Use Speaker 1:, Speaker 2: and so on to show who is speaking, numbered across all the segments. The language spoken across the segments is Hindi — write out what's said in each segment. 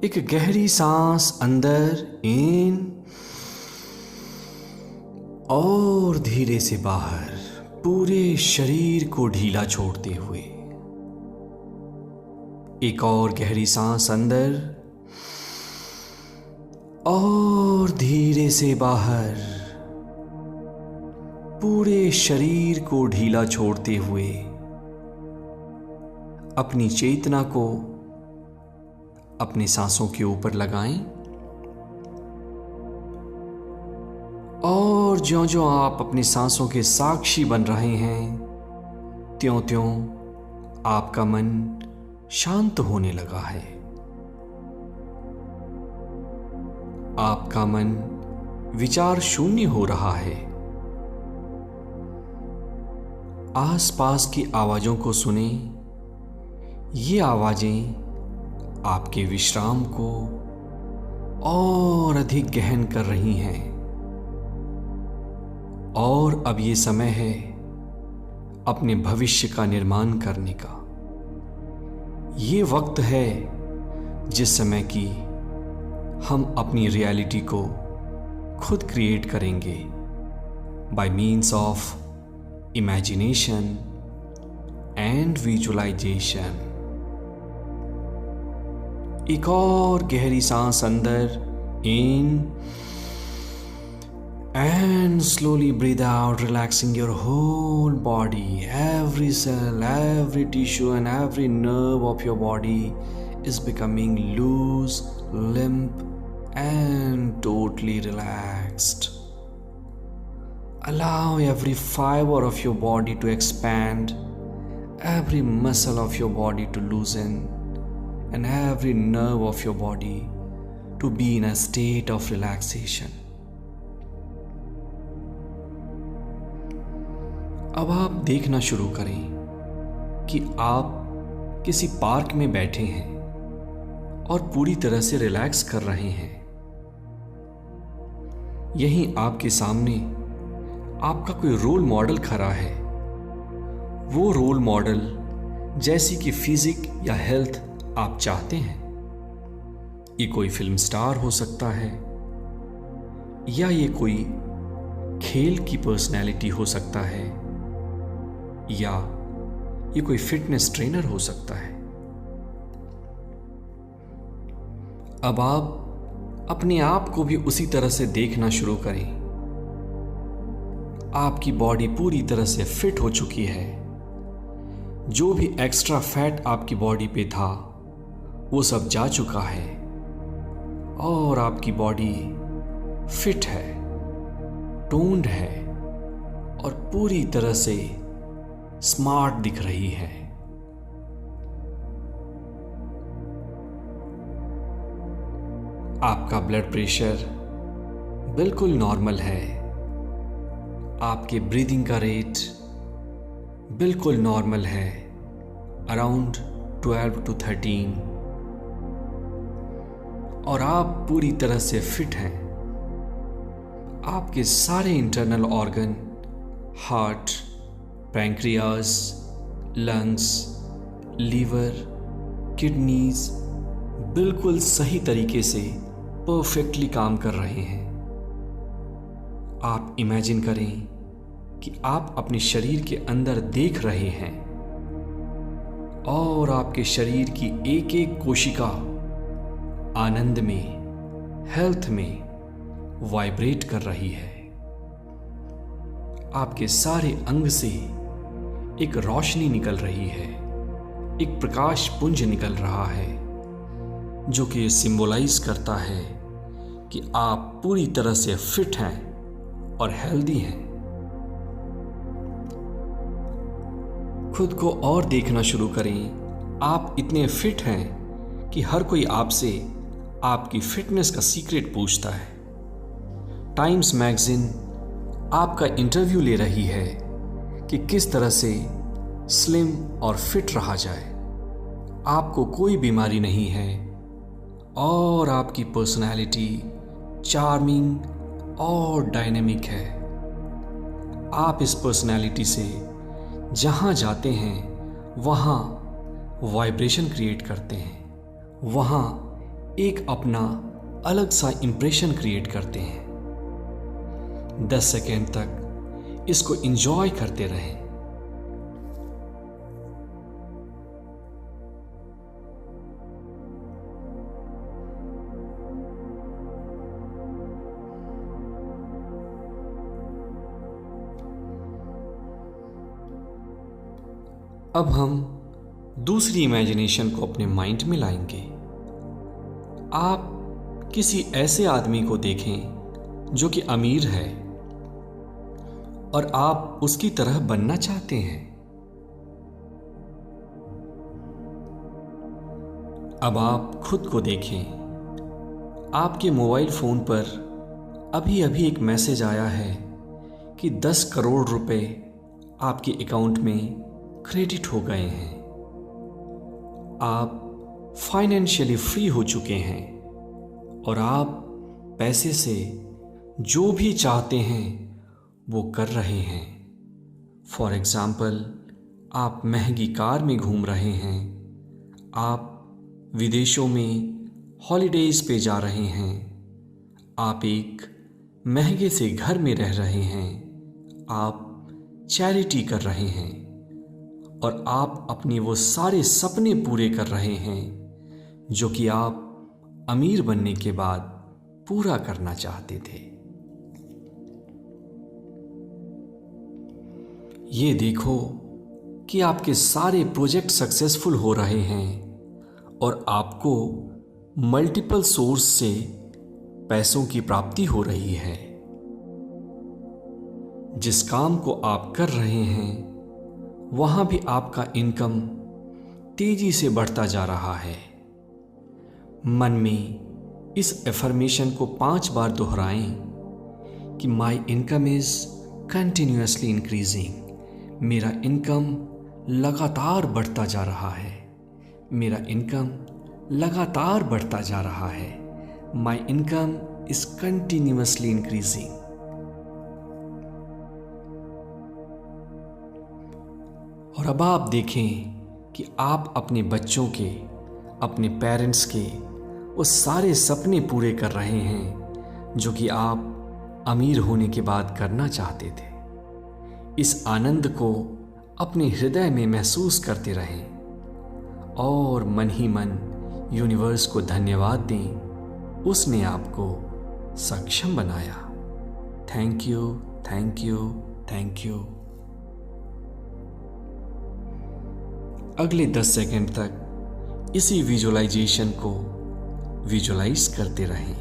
Speaker 1: एक गहरी सांस अंदर इन और धीरे से बाहर, पूरे शरीर को ढीला छोड़ते हुए। एक और गहरी सांस अंदर और धीरे से बाहर, पूरे शरीर को ढीला छोड़ते हुए अपनी चेतना को अपनी सांसों के ऊपर लगाएं। और ज्यों-ज्यों आप अपनी सांसों के साक्षी बन रहे हैं, त्यों-त्यों आपका मन शांत होने लगा है। आपका मन विचार शून्य हो रहा है। आसपास की आवाजों को सुने। ये आवाजें आपके विश्राम को और अधिक गहन कर रही हैं। और अब ये समय है अपने भविष्य का निर्माण करने का। ये वक्त है जिस समय की हम अपनी रियलिटी को खुद क्रिएट करेंगे by means of imagination and visualisation. एक और गहरी सांस अंदर इन and slowly breathe out, relaxing your whole body. Every cell, every tissue and every nerve of your body is becoming loose, limp and totally relaxed. Allow every fiber of your body to expand, every muscle of your body to loosen and every nerve of your body to be in a state of relaxation. अब आप देखना शुरू करें कि आप किसी पार्क में बैठे हैं और पूरी तरह से रिलैक्स कर रहे हैं। यहीं आपके सामने आपका कोई रोल मॉडल खड़ा है। वो रोल मॉडल जैसी कि फिजिक या हेल्थ आप चाहते हैं। ये कोई फिल्म स्टार हो सकता है या ये कोई खेल की पर्सनैलिटी हो सकता है या ये कोई फिटनेस ट्रेनर हो सकता है। अब आप अपने आप को भी उसी तरह से देखना शुरू करें। आपकी बॉडी पूरी तरह से फिट हो चुकी है। जो भी एक्स्ट्रा फैट आपकी बॉडी पे था वो सब जा चुका है और आपकी बॉडी फिट है, टोन्ड है और पूरी तरह से स्मार्ट दिख रही है। आपका ब्लड प्रेशर बिल्कुल नॉर्मल है। आपके ब्रीदिंग का रेट बिल्कुल नॉर्मल है, अराउंड 12 to 13। और आप पूरी तरह से फिट हैं। आपके सारे internal organ, heart, pancreas, lungs, liver, kidneys बिल्कुल सही तरीके से परफेक्टली काम कर रहे हैं। आप इमेजिन करें कि आप अपने शरीर के अंदर देख रहे हैं और आपके शरीर की एक एक कोशिका आनंद में, हेल्थ में वाइब्रेट कर रही है। आपके सारे अंग से एक रोशनी निकल रही है, एक प्रकाश पुंज निकल रहा है जो कि सिंबलाइज करता है कि आप पूरी तरह से फिट हैं और हेल्दी हैं। खुद को और देखना शुरू करें। आप इतने फिट हैं कि हर कोई आपसे आपकी फिटनेस का सीक्रेट पूछता है। टाइम्स मैगजीन आपका इंटरव्यू ले रही है कि किस तरह से स्लिम और फिट रहा जाए। आपको कोई बीमारी नहीं है और आपकी पर्सनैलिटी चार्मिंग और डायनेमिक है। आप इस पर्सनैलिटी से जहाँ जाते हैं वहाँ वाइब्रेशन क्रिएट करते हैं, वहाँ एक अपना अलग सा इंप्रेशन क्रिएट करते हैं। 10 सेकेंड तक इसको एंजॉय करते रहें। अब हम दूसरी इमेजिनेशन को अपने माइंड में लाएंगे। आप किसी ऐसे आदमी को देखें जो कि अमीर है और आप उसकी तरह बनना चाहते हैं। अब आप खुद को देखें। आपके मोबाइल फोन पर अभी अभी एक मैसेज आया है कि 10 करोड़ रुपए आपके अकाउंट में क्रेडिट हो गए हैं। आप फाइनेंशियली फ्री हो चुके हैं और आप पैसे से जो भी चाहते हैं वो कर रहे हैं। फॉर एग्जाम्पल, आप महंगी कार में घूम रहे हैं, आप विदेशों में हॉलीडेज पे जा रहे हैं, आप एक महंगे से घर में रह रहे हैं, आप चैरिटी कर रहे हैं और आप अपने वो सारे सपने पूरे कर रहे हैं जो कि आप अमीर बनने के बाद पूरा करना चाहते थे। ये देखो कि आपके सारे प्रोजेक्ट सक्सेसफुल हो रहे हैं और आपको मल्टीपल सोर्स से पैसों की प्राप्ति हो रही है। जिस काम को आप कर रहे हैं वहां भी आपका इनकम तेजी से बढ़ता जा रहा है। मन में इस एफर्मेशन को 5 बार दोहराएं कि my income is continuously increasing. मेरा इनकम लगातार बढ़ता जा रहा है। मेरा इनकम लगातार बढ़ता जा रहा है। My income is continuously increasing. और अब आप देखें कि आप अपने बच्चों के, अपने पेरेंट्स के वो सारे सपने पूरे कर रहे हैं जो कि आप अमीर होने के बाद करना चाहते थे। इस आनंद को अपने हृदय में महसूस करते रहें और मन ही मन यूनिवर्स को धन्यवाद दें, उसने आपको सक्षम बनाया। Thank you, thank you, thank you. अगले 10 सेकंड तक इसी विजुअलाइजेशन को विजुअलाइज करते रहें।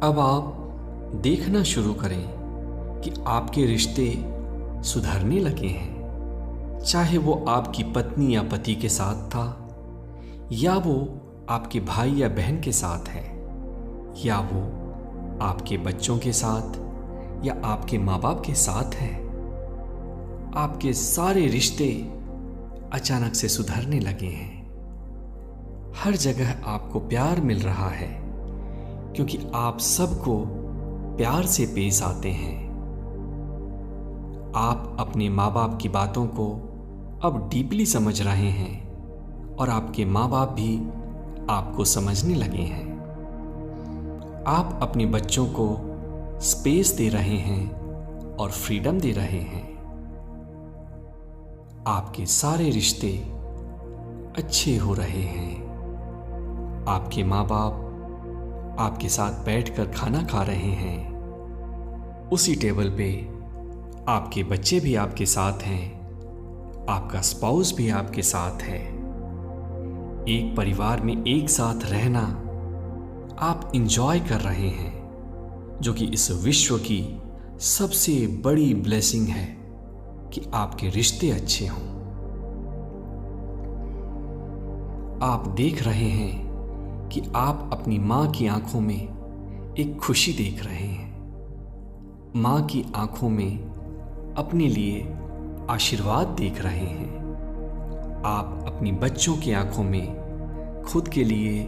Speaker 1: अब आप देखना शुरू करें कि आपके रिश्ते सुधरने लगे हैं। चाहे वो आपकी पत्नी या पति के साथ था, या वो आपके भाई या बहन के साथ है, या वो आपके बच्चों के साथ या आपके माँ बाप के साथ है। आपके सारे रिश्ते अचानक से सुधरने लगे हैं। हर जगह आपको प्यार मिल रहा है क्योंकि आप सबको प्यार से पेश आते हैं। आप अपने माँ बाप की बातों को अब डीपली समझ रहे हैं और आपके माँ बाप भी आपको समझने लगे हैं। आप अपने बच्चों को स्पेस दे रहे हैं और फ्रीडम दे रहे हैं। आपके सारे रिश्ते अच्छे हो रहे हैं। आपके माँ बाप आपके साथ बैठकर खाना खा रहे हैं। उसी टेबल पे आपके बच्चे भी आपके साथ हैं, आपका स्पाउस भी आपके साथ है। एक परिवार में एक साथ रहना आप इंजॉय कर रहे हैं, जो कि इस विश्व की सबसे बड़ी ब्लेसिंग है कि आपके रिश्ते अच्छे हों। आप देख रहे हैं कि आप अपनी माँ की आंखों में एक खुशी देख रहे हैं। माँ की आंखों में अपने लिए आशीर्वाद देख रहे हैं। आप अपनी बच्चों की आंखों में खुद के लिए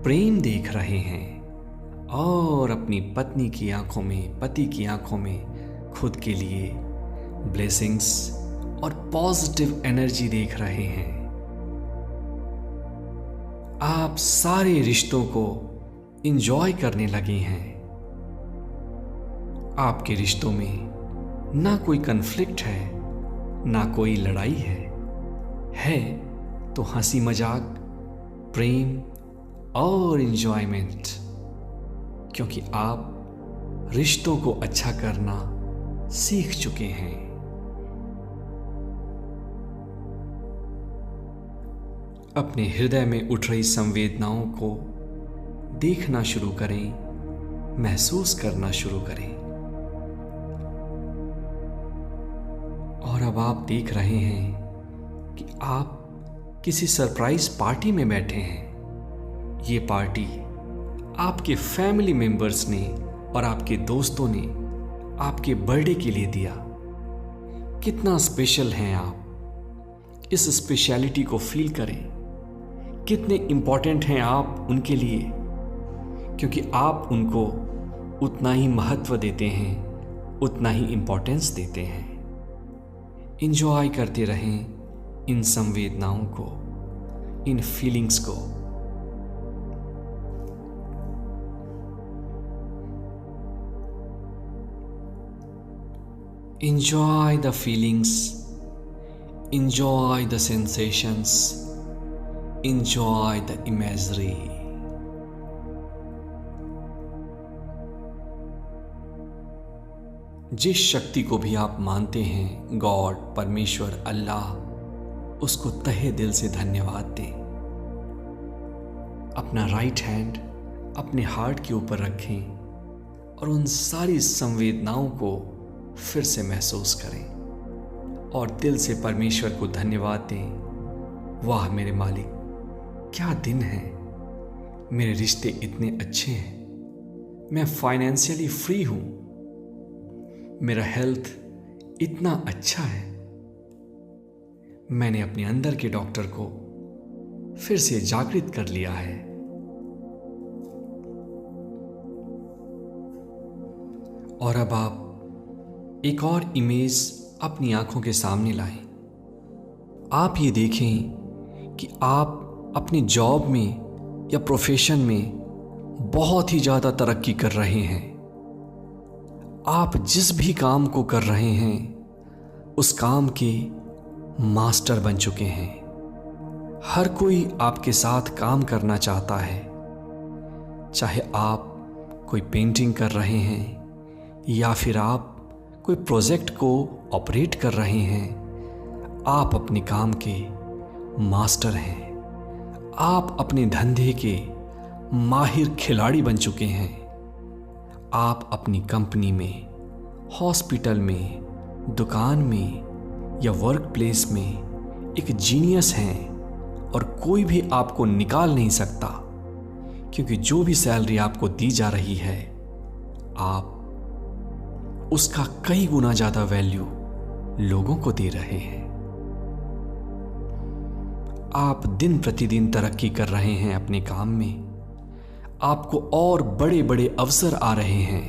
Speaker 1: प्रेम देख रहे हैं और अपनी पत्नी की आंखों में, पति की आंखों में खुद के लिए ब्लेसिंग्स और पॉजिटिव एनर्जी देख रहे हैं। आप सारे रिश्तों को एंजॉय करने लगे हैं। आपके रिश्तों में ना कोई कन्फ्लिक्ट है, ना कोई लड़ाई है तो हंसी मजाक, प्रेम और एंजॉयमेंट, क्योंकि आप रिश्तों को अच्छा करना सीख चुके हैं। अपने हृदय में उठ रही संवेदनाओं को देखना शुरू करें, महसूस करना शुरू करें। और अब आप देख रहे हैं कि आप किसी सरप्राइज पार्टी में बैठे हैं। ये पार्टी आपके फैमिली मेंबर्स ने और आपके दोस्तों ने आपके बर्थडे के लिए दिया। कितना स्पेशल हैं आप, इस स्पेशलिटी को फील करें। कितने इंपॉर्टेंट हैं आप उनके लिए, क्योंकि आप उनको उतना ही महत्व देते हैं, उतना ही इंपॉर्टेंस देते हैं। एंजॉय करते रहें इन संवेदनाओं को, इन फीलिंग्स को। Enjoy the feelings, enjoy the sensations, enjoy the imagery. जिस शक्ति को भी आप मानते हैं, गॉड, परमेश्वर, अल्लाह, उसको तहे दिल से धन्यवाद दें। अपना राइट हैंड अपने हार्ट के ऊपर रखें और उन सारी संवेदनाओं को फिर से महसूस करें और दिल से परमेश्वर को धन्यवाद दें। वाह मेरे मालिक, क्या दिन है, मेरे रिश्ते इतने अच्छे हैं, मैं फाइनेंशियली फ्री हूं, मेरा हेल्थ इतना अच्छा है, मैंने अपने अंदर के डॉक्टर को फिर से जागृत कर लिया है। और अब आप एक और इमेज अपनी आंखों के सामने लाएं। आप ये देखें कि आप अपनी जॉब में या प्रोफेशन में बहुत ही ज़्यादा तरक्की कर रहे हैं। आप जिस भी काम को कर रहे हैं उस काम के मास्टर बन चुके हैं। हर कोई आपके साथ काम करना चाहता है, चाहे आप कोई पेंटिंग कर रहे हैं या फिर आप कोई प्रोजेक्ट को ऑपरेट कर रहे हैं। आप अपने काम के मास्टर हैं। आप अपने धंधे के माहिर खिलाड़ी बन चुके हैं। आप अपनी कंपनी में, हॉस्पिटल में, दुकान में या वर्क प्लेस में एक जीनियस हैं और कोई भी आपको निकाल नहीं सकता, क्योंकि जो भी सैलरी आपको दी जा रही है आप उसका कई गुना ज़्यादा वैल्यू लोगों को दे रहे हैं। आप दिन प्रतिदिन तरक्की कर रहे हैं अपने काम में। आपको और बड़े बड़े अवसर आ रहे हैं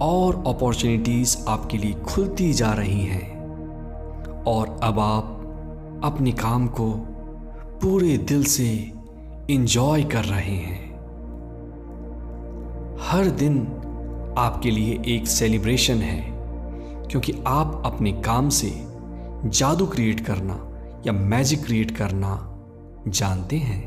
Speaker 1: और अपॉर्चुनिटीज आपके लिए खुलती जा रही हैं। और अब आप अपने काम को पूरे दिल से एंजॉय कर रहे हैं। हर दिन आपके लिए एक सेलिब्रेशन है, क्योंकि आप अपने काम से जादू क्रिएट करना या मैजिक क्रिएट करना जानते हैं।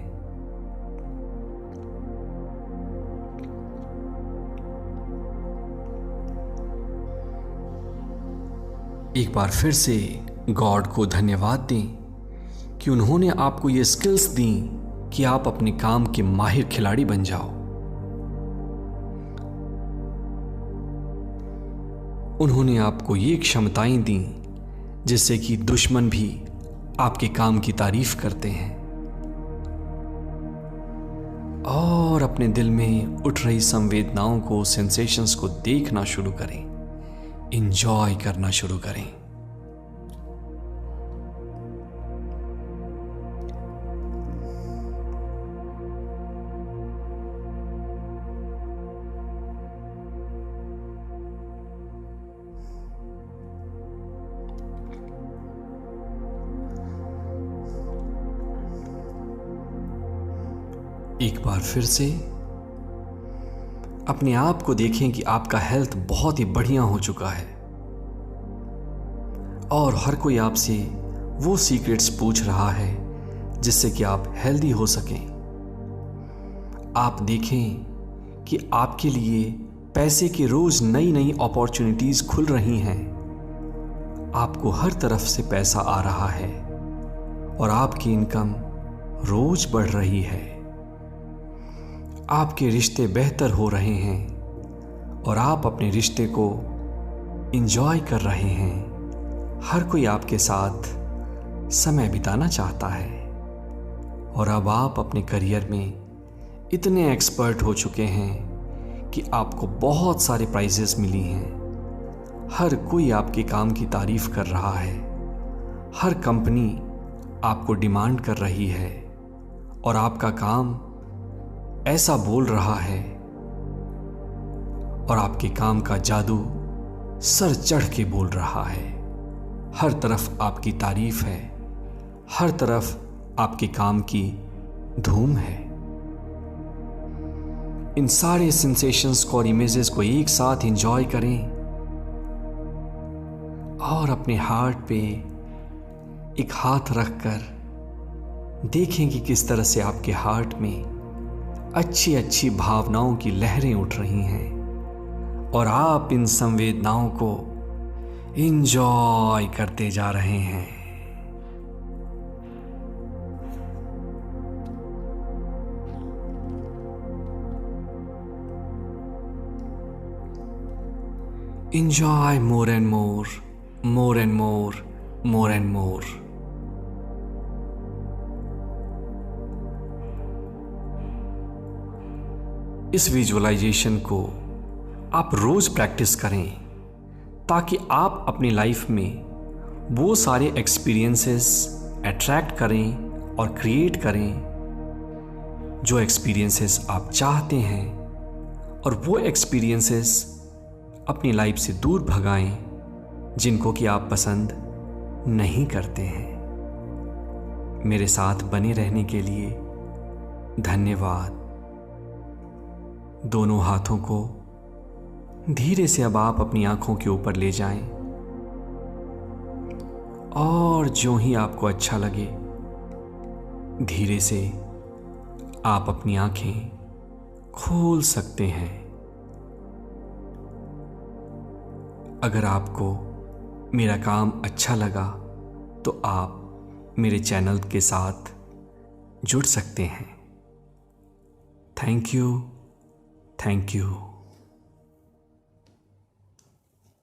Speaker 1: एक बार फिर से गॉड को धन्यवाद दें कि उन्होंने आपको ये स्किल्स दी कि आप अपने काम के माहिर खिलाड़ी बन जाओ। उन्होंने आपको ये क्षमताएं दी जिससे कि दुश्मन भी आपके काम की तारीफ करते हैं। और अपने दिल में उठ रही संवेदनाओं को, सेंसेशंस को देखना शुरू करें, एंजॉय करना शुरू करें। एक बार फिर से अपने आप को देखें कि आपका हेल्थ बहुत ही बढ़िया हो चुका है और हर कोई आपसे वो सीक्रेट्स पूछ रहा है जिससे कि आप हेल्दी हो सकें। आप देखें कि आपके लिए पैसे की रोज नई नई अपॉर्चुनिटीज खुल रही हैं। आपको हर तरफ से पैसा आ रहा है और आपकी इनकम रोज बढ़ रही है। आपके रिश्ते बेहतर हो रहे हैं और आप अपने रिश्ते को एंजॉय कर रहे हैं। हर कोई आपके साथ समय बिताना चाहता है और अब आप अपने करियर में इतने एक्सपर्ट हो चुके हैं कि आपको बहुत सारे प्राइजेस मिली हैं। हर कोई आपके काम की तारीफ कर रहा है। हर कंपनी आपको डिमांड कर रही है और आपका काम ऐसा बोल रहा है और आपके काम का जादू सर चढ़ के बोल रहा है। हर तरफ आपकी तारीफ है, हर तरफ आपके काम की धूम है। इन सारे सेंसेशंस को और इमेजेस को एक साथ एंजॉय करें और अपने हार्ट पे एक हाथ रखकर देखें कि किस तरह से आपके हार्ट में अच्छी अच्छी भावनाओं की लहरें उठ रही हैं और आप इन संवेदनाओं को एंजॉय करते जा रहे हैं। Enjoy more and more, more and more, more and more. इस विजुअलाइजेशन को आप रोज प्रैक्टिस करें ताकि आप अपनी लाइफ में वो सारे एक्सपीरियंसेस अट्रैक्ट करें और क्रिएट करें जो एक्सपीरियंसेस आप चाहते हैं और वो एक्सपीरियंसेस अपनी लाइफ से दूर भगाएं जिनको कि आप पसंद नहीं करते हैं। मेरे साथ बने रहने के लिए धन्यवाद। दोनों हाथों को धीरे से अब आप अपनी आंखों के ऊपर ले जाएं और जो ही आपको अच्छा लगे धीरे से आप अपनी आंखें खोल सकते हैं। अगर आपको मेरा काम अच्छा लगा तो आप मेरे चैनल के साथ जुड़ सकते हैं। Thank you.